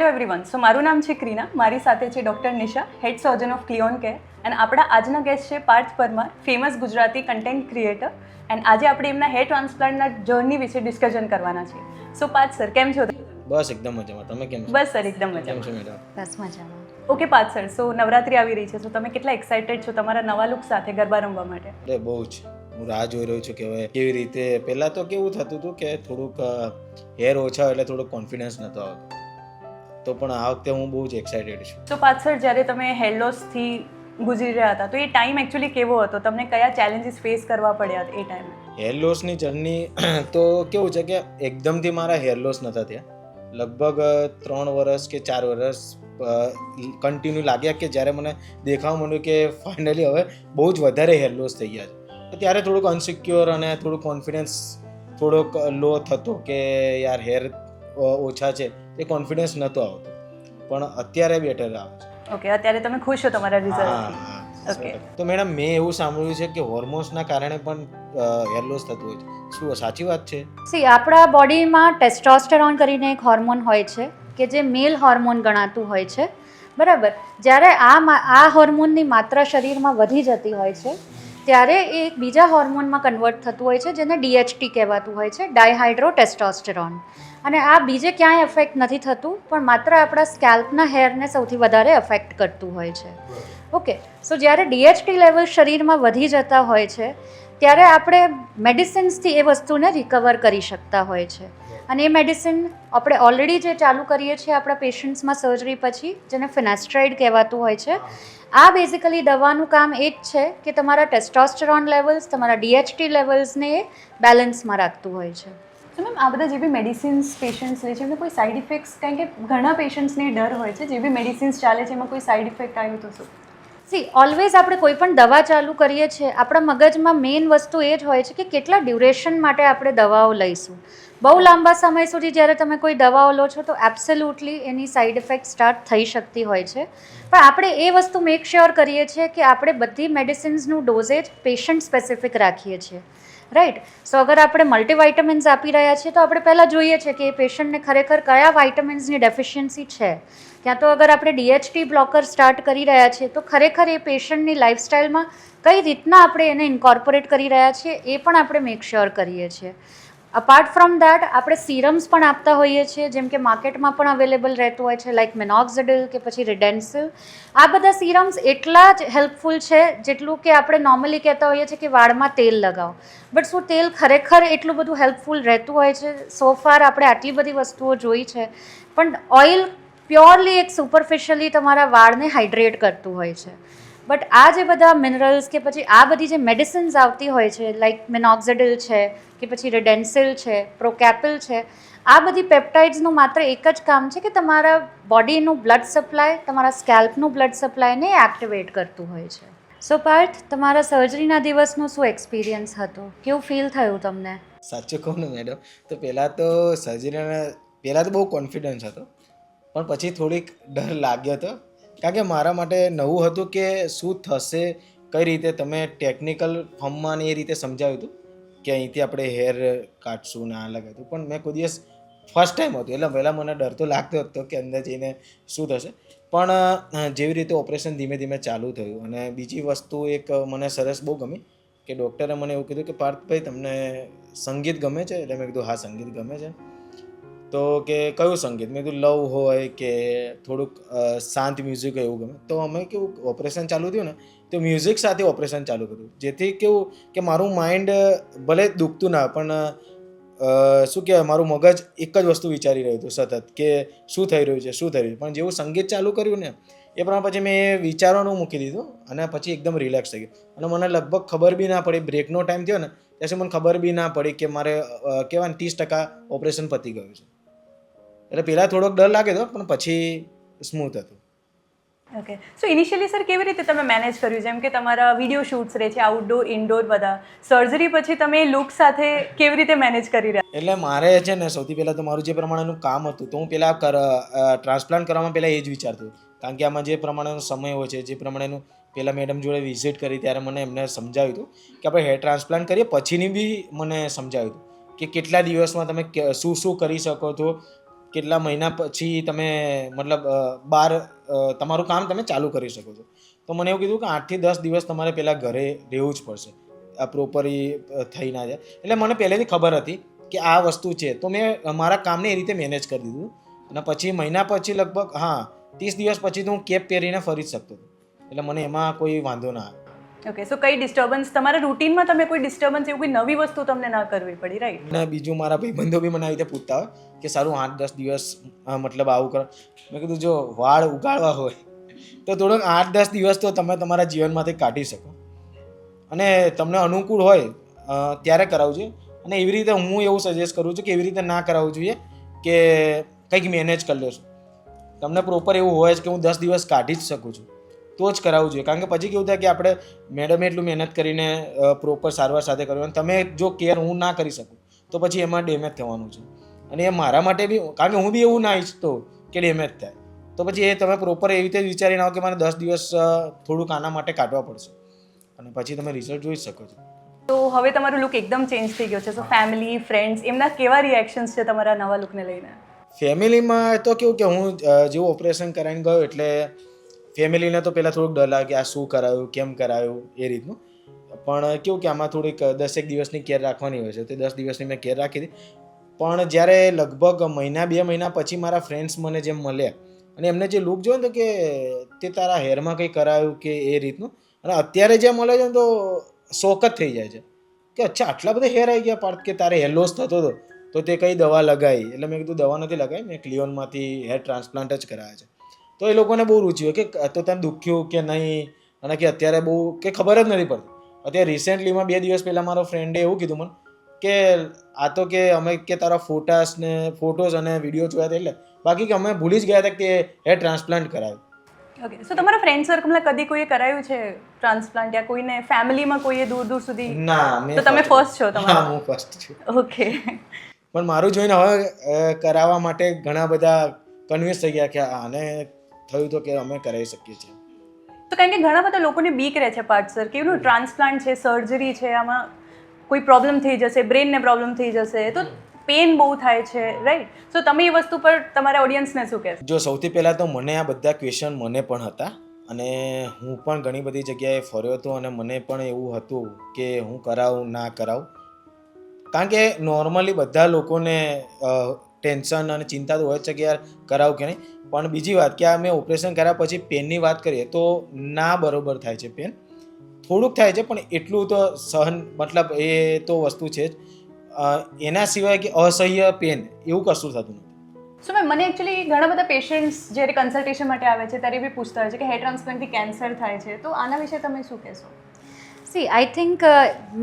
Hello everyone. સો મારું નામ છે ક્રીના, મારી સાથે છે doctor Nisha, head surgeon of Cleon care. And આપણા આજના ગેસ્ટ છે Parth Parmar, famous Gujarati content creator. And આજે આપણે એમના હેર ટ્રાન્સપ્લાન્ટના જર્ની વિશે ડિસ્કશન કરવાના છે. સો પાર્થ સર, કેમ છો? બસ એકદમ મજામાં. તમે કેમ છો? બસ સર, એકદમ કેમ મજામાં. છો મેડમ? બસ મજામાં. ઓકે પાર્થ સર, સો નવરાત્રી આવી રહી છે, સો તમે કેટલા એક્સાઇટેડ છો તમારા નવા લુક સાથે ગરબા રમવા માટે? અરે બહુ જ હું રાહ જોઈ રહ્યો છું કે હવે કેવી રીતે. પહેલાં તો કેવું થતું હતું કે થોડુંક હેર ઓછા એટલે થોડોક કોન્ફિડન્સ નહોતો આવતો, તો પણ આ વખતે હું બહુ જ એક્સાઇટેડ છું. સો પાર્થ સર, જ્યારે તમે હેર લોસથી ગુજરી રહ્યા હતા તો એ ટાઈમ એકચ્યુઅલી કેવો હતો? તમને કયા ચેલેન્જીસ ફેસ કરવા પડ્યા એ ટાઈમે? હેર લોસની જર્ની તો કેવું છે કે એકદમથી મારા હેર લોસ નહોતા થયા. લગભગ 3 વર્ષ કે 4 વર્ષ કન્ટિન્યુ લાગ્યા કે જ્યારે મને દેખાવા માંડ્યું કે ફાઇનલી હવે બહુ જ વધારે હેર લોસ થઈ ગયા છે. ત્યારે થોડુંક અનસિક્યોર અને થોડુંક કોન્ફિડન્સ થોડોક લો થતો કે યાર હેર ઓછા છે, એ કોન્ફિડન્સ નહોતો આવતો. પણ અત્યારે બેટર આવે છે. ઓકે, અત્યારે તમે ખુશ છો તમારા રિઝલ્ટથી? હા. ઓકે. તો મેડમ, મેં એવું સાંભળ્યું છે કે હોર્મોન્સના કારણે પણ હેર લોસ થતું હોય છે. શું સાચી વાત છે? સી, આપણા બોડીમાં ટેસ્ટોસ્ટેરોન કરીને એક હોર્મોન હોય છે કે જે મેલ હોર્મોન ગણાતું હોય છે, બરાબર. જ્યારે આ હોર્મોનની માત્રા શરીરમાં વધી જતી હોય છે ત્યારે એ એક બીજા હોર્મોનમાં કન્વર્ટ થતું હોય છે જેને DHT કહેવાતું હોય છે, ડાયહાઇડ્રો ટેસ્ટોસ્ટેરોન. અને આ બીજે ક્યાંય અફેક્ટ નથી થતું, પણ માત્ર આપણા સ્કેલ્પના હેરને સૌથી વધારે અફેક્ટ કરતું હોય છે. ઓકે, સો જ્યારે DHT લેવલ શરીરમાં વધી જતા હોય છે ત્યારે આપણે મેડિસિન્સથી એ વસ્તુને રિકવર કરી શકતા હોય છે. અને એ મેડિસિન આપણે ઓલરેડી જે ચાલુ કરીએ છીએ આપણા પેશન્ટ્સમાં સર્જરી પછી, જેને ફિનાસ્ટ્રાઇડ કહેવાતું હોય છે. આ બેઝિકલી દવાનું કામ એ જ છે કે તમારા ટેસ્ટોસ્ટેરોન લેવલ્સ, તમારા DHT લેવલ્સને બેલેન્સમાં રાખતું હોય છે. તો મેમ, આ બધા જે બી મેડિસિન્સ પેશન્ટ્સ લે છે એમને કોઈ સાઇડ ઇફેક્ટ્સ, કારણ કે ઘણા પેશન્ટ્સને ડર હોય છે જે બી મેડિસિન્સ ચાલે છે એમાં કોઈ સાઇડ ઇફેક્ટ આવ્યું તો શું? સી, ઓલવેઝ આપણે કોઈ પણ દવા ચાલુ કરીએ છીએ, આપણા મગજમાં મેઇન વસ્તુ એ જ હોય છે કે કેટલા ડ્યુરેશન માટે આપણે દવાઓ લઈશું. બહુ લાંબા સમય સુધી જ્યારે તમે કોઈ દવાઓ લો છો તો એબ્સોલ્યુટલી એની સાઇડ ઇફેક્ટ સ્ટાર્ટ થઈ શકતી હોય છે. પણ આપણે એ વસ્તુ મેક શ્યોર કરીએ છીએ કે આપણે બધી મેડિસિન્સનું ડોઝેજ પેશન્ટ સ્પેસિફિક રાખીએ છીએ, રાઈટ. સો અગર આપણે મલ્ટીવાઇટામિન્સ આપી રહ્યા છીએ તો આપણે પહેલાં જોઈએ છીએ કે એ પેશન્ટને ખરેખર કયા વાઇટામિન્સની ડેફિશિયન્સી છે. ક્યાં તો અગર આપણે DHT બ્લોકર સ્ટાર્ટ કરી રહ્યા છીએ તો ખરેખર એ પેશન્ટની લાઇફસ્ટાઈલમાં કઈ રીતના આપણે એને ઇન્કોર્પોરેટ કરી રહ્યા છીએ એ પણ આપણે મેક શ્યોર કરીએ છીએ. અપાર્ટ ફ્રોમ દેટ, આપણે સિરમ્સ પણ આપતા હોઈએ છીએ, જેમ કે માર્કેટમાં પણ અવેલેબલ રહેતું હોય છે, લાઇક મિનોક્સિડિલ કે પછી રિડેન્સિલ. આ બધા સિરમ્સ એટલા જ હેલ્પફુલ છે જેટલું કે આપણે નોર્મલી કહેતા હોઈએ છીએ કે વાળમાં તેલ લગાવો. બટ શું તેલ ખરેખર એટલું બધું હેલ્પફુલ રહેતું હોય છે? સો ફાર આપણે આટલી બધી વસ્તુઓ જોઈ છે, પણ ઓઇલ પ્યોરલી એક સુપરફિશિયલી તમારા વાળને હાઇડ્રેટ કરતું હોય છે. બટ આ જે બધા મિનરલ્સ કે પછી આ બધી જે મેડિસિન્સ આવતી હોય છે, લાઇક મિનોક્સિડિલ છે કે પછી રિડેન્સિલ છે, પ્રોકેપિલ છે, આ બધી પેપ્ટાઇડ્સનું માત્ર એક જ કામ છે કે તમારા બોડીનું બ્લડ સપ્લાય, તમારા સ્કેલ્પનું બ્લડ સપ્લાયને એક્ટિવેટ કરતું હોય છે. સો પાર્થ, તમારા સર્જરીના દિવસનો શું એક્સપિરિયન્સ હતો? કેવું ફીલ થયું તમને? સાચું કહું ને મેડમ, તો પહેલાં તો સર્જરીના પહેલાં તો બહુ કોન્ફિડન્સ હતો, પણ પછી થોડીક ડર લાગ્યો હતો. કારણ કે મારા માટે નવું હતું કે શું થશે, કઈ રીતે તમે ટેકનિકલ ફોર્મમાં ને એ રીતે સમજાવ્યું હતું કે અહીંથી આપણે હેર કાઢશું ને આ લગાવ્યું. પણ મેં કોઈ દિવસ ફર્સ્ટ ટાઈમ હતું એટલે પહેલાં મને ડર તો લાગતો હતો કે અંદર જઈને શું થશે. પણ જેવી રીતે ઓપરેશન ધીમે ધીમે ચાલુ થયું, અને બીજી વસ્તુ એક મને સરસ બહુ ગમી કે ડૉક્ટરે મને એવું કીધું કે પાર્થભાઈ, તમને સંગીત ગમે છે? એટલે મેં કીધું હા, સંગીત ગમે છે. તો કે કયું સંગીત? મેં કીધું લવ હોય કે થોડુંક શાંત મ્યુઝિક હોય એવું ગમે. તો અમે કેવું ઓપરેશન ચાલુ થયું ને તો મ્યુઝિક સાથે ઓપરેશન ચાલુ કર્યું, જેથી કેવું કે મારું માઇન્ડ ભલે દુખતું ના, પણ શું કહેવાય, મારું મગજ એક જ વસ્તુ વિચારી રહ્યું હતું સતત કે શું થઈ રહ્યું છે, શું થઈ રહ્યું છે. પણ જેવું સંગીત ચાલુ કર્યું ને એ પ્રમાણે પછી મેં એ વિચારવાનું મૂકી દીધું અને પછી એકદમ રિલેક્સ થઈ ગયું. અને મને લગભગ ખબર બી ના પડી, બ્રેકનો ટાઈમ થયો ને ત્યારે મને ખબર બી ના પડી કે મારે કહેવાય ને 30% ઓપરેશન પતી ગયું છે. એટલે પહેલાં થોડોક ડર લાગે તો, પણ પછી સ્મૂથ હતું. ઓકે, સો ઇનિશિયલી સર કેવી રીતે તમે મેનેજ કર્યું? જેમ કે તમારા વિડીયો શૂટ્સ રહે છે, આઉટડોર ઇન્ડોર બધા, સર્જરી પછી તમે લુક સાથે કેવી રીતે મેનેજ કરી રહ્યા? એટલે મારે છે ને સૌથી પહેલાં તો મારું જે પ્રમાણેનું કામ હતું તો હું પહેલાં ટ્રાન્સપ્લાન્ટ કરવામાં પહેલાં એ જ વિચારતું. કારણ કે આમાં જે પ્રમાણેનો સમય હોય છે, જે પ્રમાણેનું પહેલાં મેડમ જોડે વિઝિટ કરી ત્યારે મને એમને સમજાવ્યું હતું કે આપણે હેર ટ્રાન્સપ્લાન્ટ કરીએ પછીની બી મને સમજાવ્યું હતું કે કેટલા દિવસમાં તમે શું શું કરી શકો છો, કેટલા મહિના પછી તમે મતલબ બહાર તમારું કામ તમે ચાલુ કરી શકો છો. તો મને એવું કીધું કે 8 થી 10 દિવસ તમારે પહેલાં ઘરે રહેવું જ પડશે, આ પ્રોપરલી થઈ ના જાય. એટલે મને પહેલેથી ખબર હતી કે આ વસ્તુ છે, તો મેં મારા કામને એ રીતે મેનેજ કરી દીધું. અને પછી મહિના પછી લગભગ 30 દિવસ પછી તો હું કેપ પહેરીને ફરી જ શકતો હતો. એટલે મને એમાં કોઈ વાંધો ના આવ્યો. ઓકે, સો કઈ ડિસ્ટર્બન્સ તમારા રૂટીનમાં તમે કોઈ ડિસ્ટર્બન્સ એવું કોઈ નવી વસ્તુ તમને ના કરવી પડી, રાઈટ? અને બીજું મારા ભાઈબંધો બી મને આવી રીતે પૂછતા હોય કે સારું 8-10 દિવસ મતલબ આવું કરો. મેં કીધું જો વાળ ઉગાડવા હોય તો થોડોક 8-10 દિવસ તો તમે તમારા જીવનમાંથી કાઢી શકો, અને તમને અનુકૂળ હોય ત્યારે કરાવવું જોઈએ. અને એવી રીતે હું એવું સજેસ્ટ કરું છું કે એવી રીતે ના કરાવવું જોઈએ કે કંઈક મેનેજ કરી લેશું. તમને પ્રોપર એવું હોય જ કે હું 10 દિવસ કાઢી જ શકું છું તો જ કરાવવું જોઈએ. કારણ કે પછી કેવું થાય કે આપણે મેડમે એટલું મહેનત કરીને પ્રોપર સારવાર સાથે કર્યું, અને તમે જો કેર હું ના કરી શકું તો પછી એમાં ડેમેજ થવાનું છે. અને એ મારા માટે બી, કારણ કે હું બી એવું ના ઈચ્છતો કે ડેમેજ થાય, તો પછી એ તમે પ્રોપર એવી રીતે વિચારીને આવો કે મારે 10 દિવસ થોડુંક આના માટે કાઢવા પડશે, અને પછી તમે રિઝલ્ટ જોઈ શકો છો. તો હવે તમારું લુક એકદમ ચેન્જ થઈ ગયો છે. સો ફેમિલી, ફ્રેન્ડ્સ, એમના કેવા રિએક્શન્સ છે તમારા નવા લુકને લઈને? ફેમિલીમાં તો કેવું કે હું જેવું ઓપરેશન કરાવીને ગયો એટલે ફેમિલીને તો પહેલાં થોડુંક ડર લાગે કે આ શું કરાયું, કેમ કરાયું, એ રીતનું. પણ કેવું કે આમાં થોડીક 10 દિવસની કેર રાખવાની હોય છે, તો 10 દિવસની મેં કેર રાખી હતી. પણ જ્યારે લગભગ મહિના 2 મહિના પછી મારા ફ્રેન્ડ્સ મને જેમ મળ્યા અને એમને જે લુક જોયો ને, તો કે તે તારા હેરમાં કંઈ કરાયું કે એ રીતનું. અને અત્યારે જે મળે છે ને તો શોક જ થઈ જાય છે કે અચ્છા આટલા બધા હેર આવી ગયા પાર્થ, કે તારે હેર લોસ થતો હતો તો તે કઈ દવા લગાવી? એટલે મેં કીધું દવા નથી લગાવી, મેં ક્લિયોનમાંથી હેર ટ્રાન્સપ્લાન્ટ જ કરાયા છે. તો એ લોકોને બહુ રુચિ હોય કે તો તને દુખ્યું કે નહીં, અને કે અત્યારે બહુ કે ખબર જ નથી પડતી. અત્યારે રિસેન્ટલીમાં 2 દિવસ પહેલાં મારો ફ્રેન્ડે એવું કીધું મને કે આ તો કે અમે કે તારા ફોટોઝ અને વિડીયો જોયા હતા, એટલે બાકી કે અમે ભૂલી જ ગયા હતા કે હેર ટ્રાન્સપ્લાન્ટ કરાવ્યું. ઓકે, સો તમારા ફ્રેન્ડ સર્કલમાં કદી કોઈએ કરાયું છે ટ્રાન્સપ્લાન્ટ, યા કોઈને ફેમિલીમાં કોઈએ દૂર દૂર સુધી? ના, તો તમે ફર્સ્ટ છો તમારા? હા, હું ફર્સ્ટ છું. ઓકે. પણ મારું જોઈને હવે કરાવવા માટે ઘણા બધા કન્વિન્સ થઈ ગયા કે આને થયું તો કે અમે કરાવી શકીએ છીએ. તો કારણ કે ઘણા બધા લોકોને બીક રહે છે પાર્થ સર, કે એનું ટ્રાન્સપ્લાન્ટ છે, સર્જરી છે, આમાં કોઈ પ્રોબ્લેમ થઈ જશે, બ્રેનને પ્રોબ્લેમ થઈ જશે, તો પેન બહુ થાય છે, રાઈટ? સો તમે એ વસ્તુ પર તમારા ઓડિયન્સને શું કહેશો? જો સૌથી પહેલાં તો મને આ બધા ક્વેશ્ચન મને પણ હતા, અને હું પણ ઘણી બધી જગ્યાએ ફર્યો હતો, અને મને પણ એવું હતું કે હું કરાવું ના કરાવું. કારણ કે નોર્મલી બધા લોકોને ટેન્શન અને ચિંતા તો હોય જ છે કે યાર કરાવું કે નહીં. પણ બીજી વાત કે આ મેં ઓપરેશન કર્યા પછી પેનની વાત કરીએ તો ના બરોબર થાય છે પેન, થોડુંક થાય છે પણ એટલું તો સહન, મતલબ એ તો વસ્તુ છે જ. એના સિવાય કે અસહ્ય પેન એવું કશું થતું નથી. સો મેમ, મને એકચ્યુઅલી ઘણા બધા પેશન્ટ્સ જ્યારે કન્સલ્ટેશન માટે આવે છે ત્યારે બી પૂછતા હોય છે કે હેર ટ્રાન્સપ્લાન્ટથી કેન્સર થાય છે, તો આના વિશે તમે શું કહેશો? સી આઈ થિંક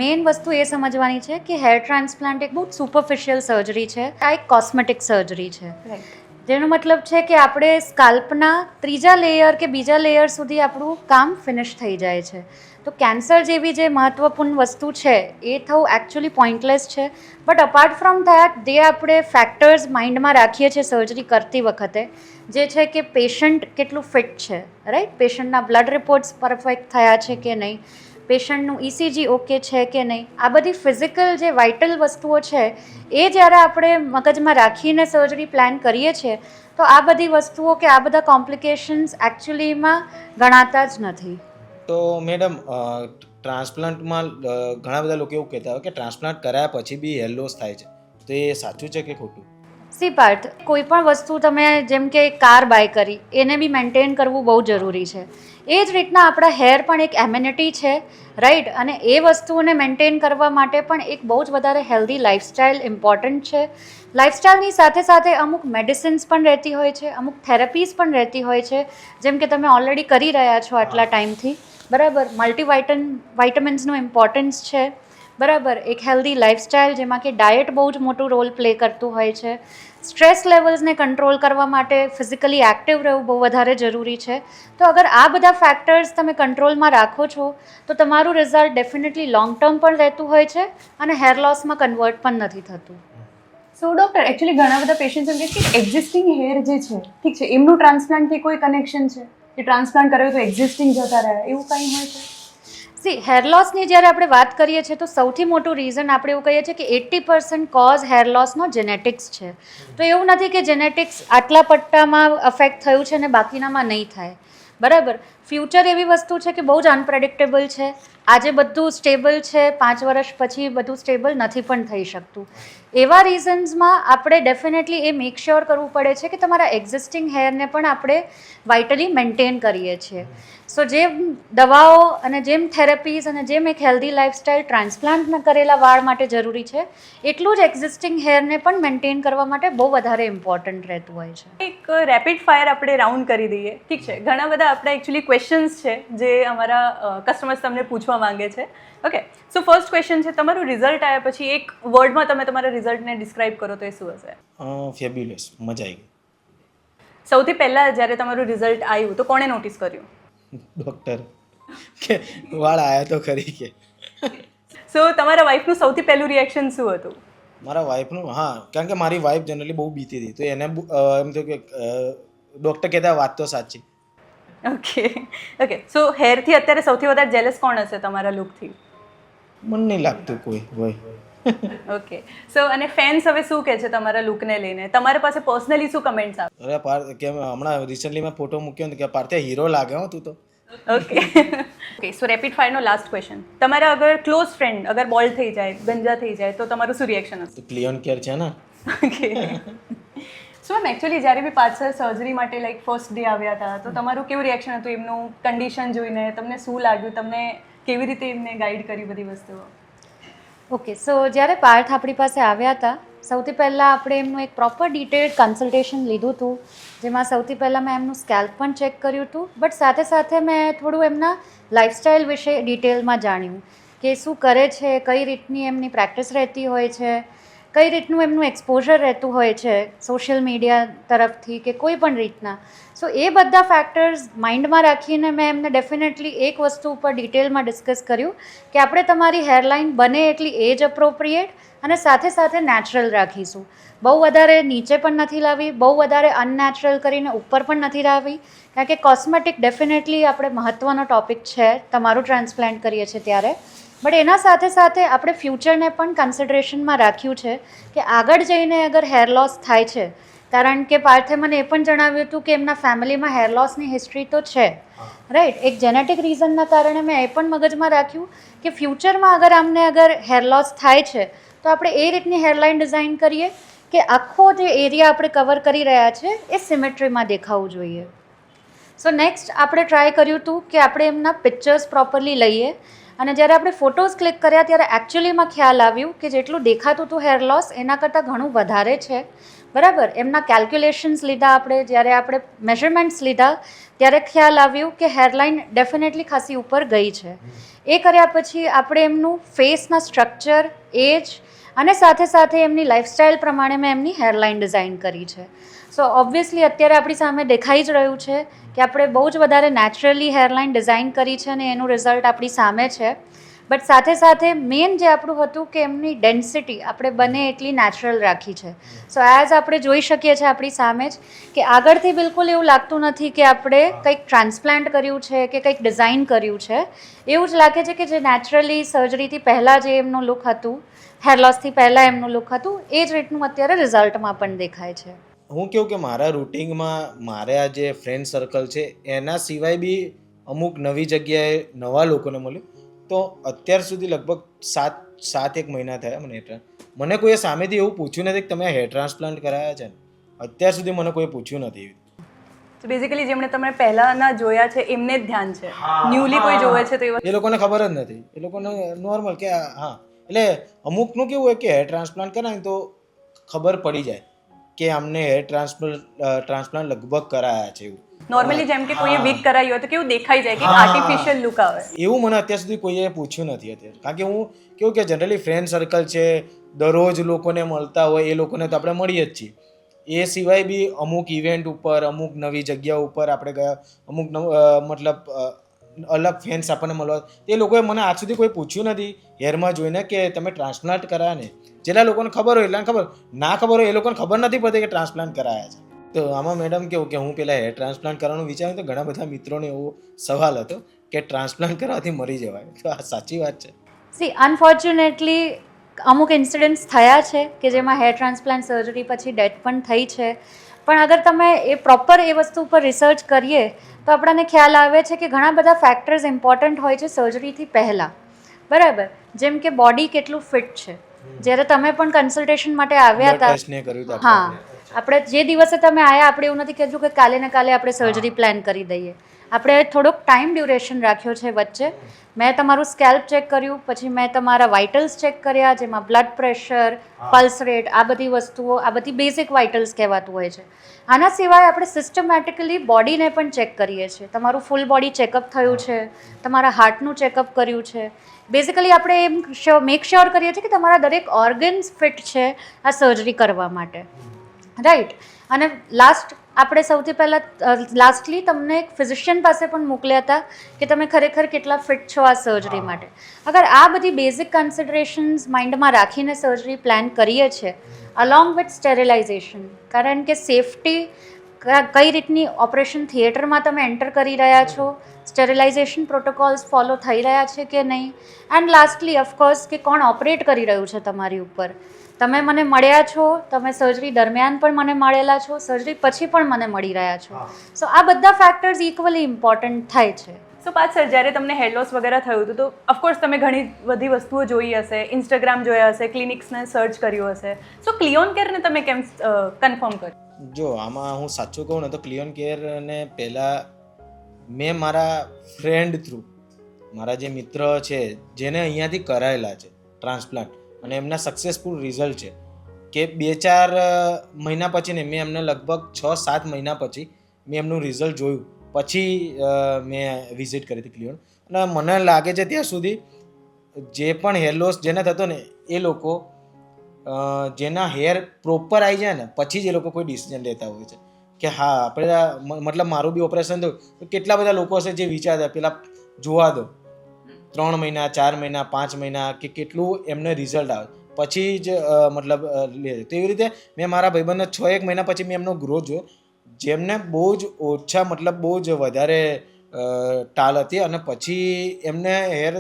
મેઇન વસ્તુ એ સમજવાની છે કે હેર ટ્રાન્સપ્લાન્ટ એક બહુ સુપરફિશિયલ સર્જરી છે. આ એક કોસ્મેટિક સર્જરી છે, રાઈટ. જેનો મતલબ છે કે આપણે સ્કાલ્પના ત્રીજા લેયર કે બીજા લેયર સુધી આપણું કામ ફિનિશ થઈ જાય છે. તો કેન્સર જેવી જે મહત્ત્વપૂર્ણ વસ્તુ છે એ થવું એકચ્યુઅલી પોઈન્ટલેસ છે. બટ અપાર્ટ ફ્રોમ ધેટ જે આપણે ફેક્ટર્સ માઇન્ડમાં રાખીએ છીએ સર્જરી કરતી વખતે, જે છે કે પેશન્ટ કેટલું ફિટ છે, રાઈટ? પેશન્ટના બ્લડ રિપોર્ટ્સ પરફેક્ટ થયા છે કે નહીં, પેશન્ટનું ઇસીજી ઓકે છે કે નહીં, આ બધી ફિઝિકલ જે વાઇટલ વસ્તુઓ છે એ જ્યારે આપણે મગજમાં રાખીને સર્જરી પ્લાન કરીએ છીએ તો આ બધી વસ્તુઓ કે આ બધા કોમ્પ્લિકેશન્સ એકચ્યુઅલીમાં ગણાતા જ નથી. તો મેડમ ટ્રાન્સપ્લાન્ટમાં ઘણા બધા લોકો એવું કહેતા હોય કે ટ્રાન્સપ્લાન્ટ કરાયા પછી બી હેર લોસ થાય છે, તો એ સાચું છે કે ખોટું? સી પાર્થ, કોઈ પણ વસ્તુ તમે જેમ કે કાર બાય કરી એને બી મેન્ટેન કરવું બહુ જરૂરી છે. એ જ રીતના આપણા હેર પણ એક એમ્યુનિટી છે, રાઈટ? અને એ વસ્તુઓને મેન્ટેન કરવા માટે પણ એક બહુ જ વધારે હેલ્ધી લાઇફસ્ટાઇલ ઇમ્પોર્ટન્ટ છે. લાઇફસ્ટાઇલની સાથે સાથે અમુક મેડિસિન્સ પણ રહેતી હોય છે, અમુક થેરાપીઝ પણ રહેતી હોય છે, જેમ કે તમે ઓલરેડી કરી રહ્યા છો આટલા ટાઈમથી, બરાબર? વાઇટામિન્સનું ઇમ્પોર્ટન્સ છે, બરાબર? એક હેલ્ધી લાઇફસ્ટાઇલ જેમાં કે ડાયટ બહુ જ મોટું રોલ પ્લે કરતું હોય છે. સ્ટ્રેસ લેવલ્સને કંટ્રોલ કરવા માટે ફિઝિકલી એક્ટિવ રહેવું બહુ વધારે જરૂરી છે. તો અગર આ બધા ફેક્ટર્સ તમે કંટ્રોલમાં રાખો છો તો તમારું રિઝલ્ટ ડેફિનેટલી લોંગ ટર્મ પણ રહેતું હોય છે અને હેર લોસમાં કન્વર્ટ પણ નથી થતું. સો ડૉક્ટર, એકચ્યુઅલી ઘણા બધા પેશન્ટ્સ એમ કહે કે એક્ઝિસ્ટિંગ હેર જે છે, ઠીક છે, એમનું ટ્રાન્સપ્લાન્ટથી કોઈ કનેક્શન છે કે ટ્રાન્સપ્લાન્ટ કર્યું તો એક્ઝિસ્ટિંગ જતા રહ્યા, એવું કંઈ હોય છે? સી હેર લોસની જ્યારે આપણે વાત કરીએ છીએ તો સૌથી મોટું રીઝન આપણે એવું કહીએ છીએ કે 80% કોઝ હેર લોસનો જેનેટિક્સ છે. તો એવું નથી કે જેનેટિક્સ આટલા પટ્ટામાં અફેક્ટ થયું છે ને બાકીનામાં નહીં થાય, બરાબર. ફ્યુચર એવી વસ્તુ છે કે બહુ જ અનપ્રેડિક્ટેબલ છે. આજે બધું સ્ટેબલ છે, 5 વર્ષ પછી બધું સ્ટેબલ નથી પણ થઈ શકતું. એવા રીઝન્સમાં આપણે ડેફિનેટલી એ મેક શ્યોર કરવું પડે છે કે તમારા એક્ઝિસ્ટિંગ હેરને પણ આપણે વાઇટલી મેન્ટેન કરીએ છીએ. સો જેમ દવાઓ અને જેમ થેરેપીઝ અને જેમ એક હેલ્ધી લાઇફસ્ટાઇલ ટ્રાન્સપ્લાન્ટ કરેલા વાળ માટે જરૂરી છે, એટલું જ એક્ઝિસ્ટિંગ હેરને પણ મેન્ટેન કરવા માટે બહુ વધારે ઇમ્પોર્ટન્ટ રહેતું હોય છે. એક રેપિડ ફાયર આપણે રાઉન્ડ કરી દઈએ. ઠીક છે, ઘણા બધા આપણા એકચ્યુઅલી ક્વેશ્ચન્સ છે જે અમારા કસ્ટમર્સ તમને પૂછવા માંગે છે. ઓકે, સો ફર્સ્ટ ક્વેશ્ચન છે, તમારું રિઝલ્ટ આવ્યા પછી એક વર્ડમાં તમે તમારા રિઝલ્ટને ડિસ્ક્રાઇબ કરો તો એ શું હશે? ફેબ્યુલસ, મજા આવી ગઈ. સૌથી પહેલાં જ્યારે તમારું રિઝલ્ટ આવ્યું તો કોણે નોટિસ કર્યું? ડૉક્ટર કે વાળ આવ્યા તો ખરી કે. સો તમારા વાઈફનું સૌથી પહેલું રિએક્શન શું હતું? મારા વાઈફનું, હા, કારણ કે મારી વાઈફ જનરલી બહુ બીતી હતી, તો એને એમ થયું કે ડૉક્ટર કહેતા વાત તો સાચી. ઓકે, સો હેરથી અત્યારે સૌથી વધારે જેલસ કોણ હશે તમારા લુકથી? મને નહીં લાગતું કોઈ હોય. ઓકે, સો અને ફેન્સ હવે શું કહે છે તમારા લુકને લઈને? તમારા પાસે પર્સનલી શું કમેન્ટ્સ આવે? અરે પાર્થ, કેમ હમણાં રિસન્ટલી મેં ફોટો મૂક્યો ને કે પાર્થિયા હીરો લાગે હો તું તો. ઓકે, સો રેપિડ ફાયરનો લાસ્ટ ક્વેશ્ચન, તમારા અગર ક્લોઝ ફ્રેન્ડ અગર બોલ્ડ થઈ જાય, ગંજા થઈ જાય તો તમારું શું રિએક્શન હશે? તો ક્લિયોન કેર છે ને. ઓકે, સો મેમ એકચ્યુઅલી જ્યારે બી પાછળ સર્જરી માટે લાઈક ફર્સ્ટ ડે આવ્યા હતા તો તમારું કેવું રિએક્શન હતું એમનું કન્ડિશન જોઈને? તમને શું લાગ્યું? તમને કેવી રીતે એમને ગાઈડ કરી બધી વસ્તુઓ? ઓકે, સો જ્યારે પાર્થ આપણી પાસે આવ્યા હતા, સૌથી પહેલાં આપણે એમનું એક પ્રોપર ડિટેલ્ડ કન્સલ્ટેશન લીધું હતું, જેમાં સૌથી પહેલાં મેં એમનું સ્કેલ્પ પણ ચેક કર્યું હતું, બટ સાથે સાથે મેં થોડું એમના લાઇફસ્ટાઇલ વિશે ડિટેલમાં જાણ્યું કે શું કરે છે, કઈ રીતની એમની પ્રેક્ટિસ રહેતી હોય છે, કઈ રીતનું એમનું એક્સપોઝર રહેતું હોય છે સોશિયલ મીડિયા તરફથી કે કોઈ પણ રીતના. સો એ બધા ફેક્ટર્સ માઇન્ડમાં રાખીને મેં એમને ડેફિનેટલી એક વસ્તુ ઉપર ડિટેલમાં ડિસ્કસ કર્યું કે આપણે તમારી હેરલાઇન બને એટલી એજ અપ્રોપ્રિએટ અને સાથે સાથે નેચરલ રાખીશું. બહુ વધારે નીચે પણ નથી લાવવી, બહુ વધારે અનનેચરલ કરીને ઉપર પણ નથી લાવવી, કારણ કે કોસ્મેટિક ડેફિનેટલી આપણે મહત્ત્વનો ટોપિક છે તમારું ટ્રાન્સપ્લાન્ટ કરીએ છીએ ત્યારે. બટ એના સાથે સાથે આપણે ફ્યુચરને પણ કન્સિડરેશનમાં રાખ્યું છે કે આગળ જઈને અગર હેર લોસ થાય છે, કારણ કે પાર્થે મને એ પણ જણાવ્યું હતું કે એમના ફેમિલીમાં હેર લોસની હિસ્ટ્રી તો છે, રાઈટ. એક જેનેટિક રીઝનના કારણે મેં એ પણ મગજમાં રાખ્યું કે ફ્યુચરમાં અગર હેર લોસ થાય છે તો આપણે એ રીતની હેરલાઇન ડિઝાઇન કરીએ કે આખો જે એરિયા આપણે કવર કરી રહ્યા છે એ સિમેટ્રીમાં દેખાવું જોઈએ. સો નેક્સ્ટ આપણે ટ્રાય કર્યું હતું કે આપણે એમના પિક્ચર્સ પ્રોપરલી લઈએ, અને જ્યારે આપણે ફોટોઝ ક્લિક કર્યા ત્યારે એકચ્યુઅલીમાં ખ્યાલ આવ્યું કે જેટલું દેખાતું હતું હેર લોસ એના કરતાં ઘણું વધારે છે, બરાબર. એમના કેલ્ક્યુલેશન્સ લીધા આપણે, જ્યારે આપણે મેઝરમેન્ટ્સ લીધા ત્યારે ખ્યાલ આવ્યું કે હેરલાઇન ડેફિનેટલી ખાસી ઉપર ગઈ છે. એ કર્યા પછી આપણે એમનું ફેસના સ્ટ્રક્ચર, એજ અને સાથે સાથે એમની લાઇફસ્ટાઇલ પ્રમાણે મેં એમની હેરલાઇન ડિઝાઇન કરી છે. સો ઓબ્વિયસલી અત્યારે આપણી સામે દેખાઈ જ રહ્યું છે કે આપણે બહુ જ વધારે નેચરલી હેરલાઇન ડિઝાઇન કરી છે અને એનું રિઝલ્ટ આપણી સામે છે. બટ સાથે સાથે મેઇન જે આપણું હતું કે એમની ડેન્સિટી આપણે બને એટલી નેચરલ રાખી છે. સો એઝ આપણે જોઈ શકીએ છીએ આપણી સામે જ કે આગળથી બિલકુલ એવું લાગતું નથી કે આપણે કંઈક ટ્રાન્સપ્લાન્ટ કર્યું છે કે કંઈક ડિઝાઇન કર્યું છે. એવું જ લાગે છે કે જે નેચરલી સર્જરીથી પહેલાં જે એમનું લુક હતું, હેર લોસથી પહેલાં એમનું લુક હતું, એ જ રીતનું અત્યારે રિઝલ્ટમાં પણ દેખાય છે. હું કેવું કે મારા રૂટિનમાં મારે આ જે ફ્રેન્ડ સર્કલ છે એના સિવાય બી અમુક નવી જગ્યાએ નવા લોકોને મળ્યું. તો અત્યાર સુધી લગભગ સાત એક મહિના થયા મને કોઈએ સામેથી એવું પૂછ્યું નથી કે તમે હેર ટ્રાન્સપ્લાન્ટ કરાયા છે. અત્યાર સુધી મને કોઈ પૂછ્યું નથી. તો બેઝિકલી જેમણે તમે પહેલાના જોયા છે એમને જ ધ્યાન છે, ન્યૂલી કોઈ જોવે છે તો એ લોકોને ખબર જ નથી. એ લોકોને નોર્મલ કે હા, એટલે અમુકનું કેવું હોય કે હેર ટ્રાન્સપ્લાન્ટ કરાય તો ખબર પડી જાય કે આમને હેર ટ્રાન્સપ્લાન્ટ લગભગ કરાયા છે. એવું નોર્મલી જેમ કે કોઈએ વીક કરાવી હોય તો કેવું દેખાઈ જાય કે આર્ટિફિશિયલ લુક આવે, એવું મને અત્યાર સુધી કોઈએ પૂછ્યું નથી અત્યારે. કારણ કે હું કેવું કે જનરલી ફ્રેન્ડ સર્કલ છે, દરરોજ લોકોને મળતા હોય, એ લોકોને તો આપણે મળીએ જ છીએ. એ સિવાય બી અમુક ઇવેન્ટ ઉપર, અમુક નવી જગ્યાઓ ઉપર આપણે ગયા, અમુક મતલબ અલગ ફેન્સ આપણને મળવા, એ લોકોએ મને આજ સુધી કોઈ પૂછ્યું નથી હેરમાં જોઈને કે તમે ટ્રાન્સપ્લાન્ટ કરાયા ને. જેટલા લોકોને ખબર હોય એટલાને ખબર, ના ખબર હોય એ લોકોને ખબર નથી પડતી કે ટ્રાન્સપ્લાન્ટ કરાયા છે. તો આમાં મેડમ કેવું કે હું પેલા હેર ટ્રાન્સપ્લાન્ટ કરવાનું વિચાર્યું તો ઘણા બધા મિત્રોને એવો સવાલ હતો કે ટ્રાન્સપ્લાન્ટ કરવાથી મરી જવાય. તો આ સાચી વાત છે. સી અનફોર્ચ્યુનેટલી અમુક ઇન્સિડન્ટ્સ થયા છે કે જેમાં હેર ટ્રાન્સપ્લાન્ટ સર્જરી પછી ડેથ પણ થઈ છે. પણ અગર તમે એ પ્રોપર એ વસ્તુ ઉપર રિસર્ચ કરીએ તો આપણને ખ્યાલ આવે છે કે ઘણા બધા ફેક્ટર્સ ઇમ્પોર્ટન્ટ હોય છે સર્જરીથી પહેલાં, બરાબર. જેમ કે બોડી કેટલું ફિટ છે. જ્યારે તમે પણ કન્સલ્ટેશન માટે આવ્યા હતા, ટેસ્ટ ને કર્યું હતું હા, આપણે જે દિવસે તમે આવ્યા આપણે એવું નથી કીધું કે કાલે ને કાલે આપણે સર્જરી પ્લાન કરી દઈએ. આપણે થોડોક ટાઈમ ડ્યુરેશન રાખ્યો છે વચ્ચે. મેં તમારું સ્કેલ્પ ચેક કર્યું, પછી મેં તમારા વાઇટલ્સ ચેક કર્યા, જેમાં બ્લડ પ્રેશર, પલ્સ રેટ, આ બધી વસ્તુઓ, આ બધી બેઝિક વાઇટલ્સ કહેવાતું હોય છે. આના સિવાય આપણે સિસ્ટમેટિકલી બોડીને પણ ચેક કરીએ છીએ. તમારું ફૂલ બોડી ચેકઅપ થયું છે, તમારા હાર્ટનું ચેકઅપ કર્યું છે. બેઝિકલી આપણે એમ મેક શ્યોર કરીએ છીએ કે તમારા દરેક ઓર્ગન્સ ફિટ છે આ સર્જરી કરવા માટે, રાઈટ. અને આપણે સૌથી પહેલાં લાસ્ટલી તમને એક ફિઝિશિયન પાસે પણ મોકલ્યા હતા કે તમે ખરેખર કેટલા ફિટ છો આ સર્જરી માટે. અગર આ બધી બેઝિક કન્સિડરેશન્સ માઇન્ડમાં રાખીને સર્જરી પ્લાન કરીએ છીએ અલોંગ વિથ સ્ટેરિલાઇઝેશન, કારણ કે સેફટી કઈ રીતની ઓપરેશન થિયેટરમાં તમે એન્ટર કરી રહ્યા છો, સ્ટેરિલાઇઝેશન પ્રોટોકોલ્સ ફોલો થઈ રહ્યા છે કે નહીં, એન્ડ લાસ્ટલી ઓફકોર્સ કે કોણ ઓપરેટ કરી રહ્યું છે તમારી ઉપર. તમે મને મળ્યા છો, તમે સર્જરી દરમિયાન પણ મને મળેલા છો, સર્જરી પછી પણ મને મળી રહ્યા છો. સો આ બધા ફેક્ટર્સ ઇક્વલી ઇમ્પોર્ટન્ટ થાય છે. સો પાછ સર, જ્યારે તમને હેર લોસ વગેરે થયું હતું તો ઓફકોર્સ તમે ઘણી બધી વસ્તુઓ જોઈ હશે, ઇન્સ્ટાગ્રામ જોયા હશે, ક્લિનિક્સને સર્ચ કર્યું હશે. સો ક્લિયોન કેરને તમે કેમ કન્ફર્મ કર્યું? જો આમાં હું સાચું કહું ને તો ક્લિયોન કેરને પહેલાં મેં મારા ફ્રેન્ડ થ્રુ, મારા જે મિત્ર છે જેને અહીંયાથી કરાયેલા છે ટ્રાન્સપ્લાન્ટ અને એમના સક્સેસફુલ રિઝલ્ટ છે, કે 2-4 મહિના પછી ને મેં એમને લગભગ 6-7 મહિના પછી મેં એમનું રિઝલ્ટ જોયું, પછી મેં વિઝિટ કરી હતી ક્લિયોન. અને મને લાગે છે ત્યાં સુધી જે પણ હેર લોસ જેને થતો ને એ લોકો જેના હેર પ્રોપર આવી જાય ને પછી જ એ લોકો કોઈ ડિસિઝન લેતા હોય છે કે હા આપણે, મતલબ મારું બી ઓપરેશન થયું તો કેટલા બધા લોકો હશે જે વિચારતા પેલા જોવા દો 3 મહિના, 4 મહિના, 5 મહિના કે કેટલું એમને રિઝલ્ટ આવે પછી જ મતલબ લે. તો એવી રીતે મેં મારા ભાઈબંધને 6-1 મહિના પછી મેં એમનો ગ્રોથ જોયો, જેમને બહુ જ ઓછા, મતલબ બહુ જ વધારે ટાલ હતી અને પછી એમને હેર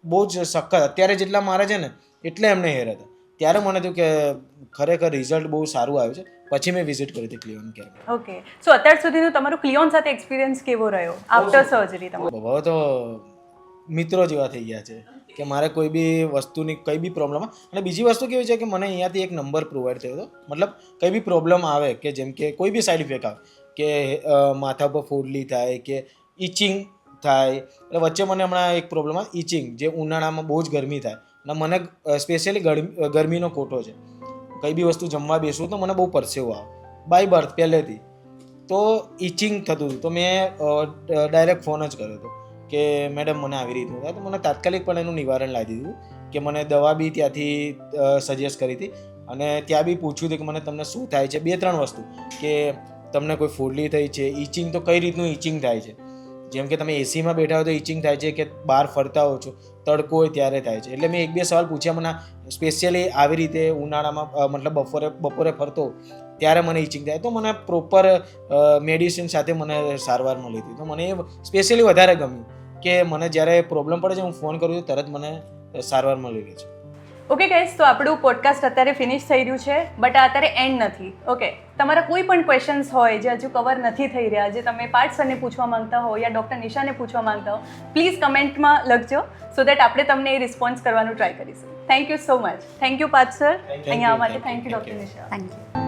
બહુ જ સખત, અત્યારે જેટલા મારે છે ને એટલે એમને હેર હતા. ત્યારે મને થયું કે ખરેખર રિઝલ્ટ બહુ સારું આવ્યું છે. પછી મેં વિઝિટ કરી હતી ક્લિયોન કેર. ઓકે, સો અત્યાર સુધીનું તમારું ક્લિયોન સાથે એક્સપિરિયન્સ કેવો રહ્યો આફ્ટર સર્જરી? તમારો હવે તો મિત્રો જેવા થઈ ગયા છે કે મારે કોઈ બી વસ્તુની કંઈ બી પ્રોબ્લેમ, અને બીજી વસ્તુ કેવી છે કે મને અહીંયાથી એક નંબર પ્રોવાઈડ થયો હતો, મતલબ કંઈ બી પ્રોબ્લેમ આવે કે જેમ કે કોઈ બી સાઈડ ઇફેક્ટ આવે કે માથા પર ફોડલી થાય કે ઇચિંગ થાય. એટલે વચ્ચે મને હમણાં એક પ્રોબ્લેમ આવે ઇચિંગ, જે ઉનાળામાં બહુ જ ગરમી થાય અને મને સ્પેશિયલી ગરમીનો કોટો છે. કંઈ બી વસ્તુ જમવા બેસું તો મને બહુ પરસેવો આવે બાય બર્થ પહેલેથી, તો ઇચિંગ થતું હતું. તો મેં ડાયરેક્ટ ફોન જ કર્યો હતો કે મેડમ મને આવી રીતનું થાય, તો મને તાત્કાલિક પણ એનું નિવારણ લાવી દીધું કે મને દવા બી ત્યાંથી સજેસ્ટ કરી હતી અને ત્યાં બી પૂછ્યું હતું કે મને તમને શું થાય છે. 2-3 વસ્તુ કે તમને કોઈ ફોડલી થઈ છે, ઇચિંગ તો કઈ રીતનું ઇચિંગ થાય છે, જેમ કે તમે એસીમાં બેઠા હો તો ઇચિંગ થાય છે કે બહાર ફરતા હો છો તડકો હોય ત્યારે થાય છે. એટલે મેં 1-2 સવાલ પૂછ્યા મને સ્પેશિયલી આવી રીતે ઉનાળામાં, મતલબ બપોરે ફરતો ત્યારે મને ઇચિંગ થાય, તો મને પ્રોપર મેડિસિન સાથે મને સારવાર મળી હતી. તો મને એ સ્પેશિયલી વધારે ગમ્યું કે મને જ્યારે પ્રોબ્લેમ પડે છે હું ફોન કરું તો તરત મને સારવાર મળી રહે છે. ઓકે ગાઈઝ, તો આપણું પોડકાસ્ટ અત્યારે ફિનિશ થઈ રહ્યું છે, બટ આ અત્યારે એન્ડ નથી. ઓકે, તમારા કોઈ પણ ક્વેશ્ચન્સ હોય જે હજુ કવર નથી થઈ રહ્યા, જે તમે પાર્થ સરને પૂછવા માંગતા હો યા ડૉક્ટર નિશાને પૂછવા માંગતા હો, પ્લીઝ કમેન્ટમાં લખજો સો દેટ આપણે તમને એ રિસ્પોન્સ કરવાનું ટ્રાય કરીશું. Thank you so much. Thank you Parth sir, અહીંયા આવવા માટે. Thank you doctor Nisha. Thank you.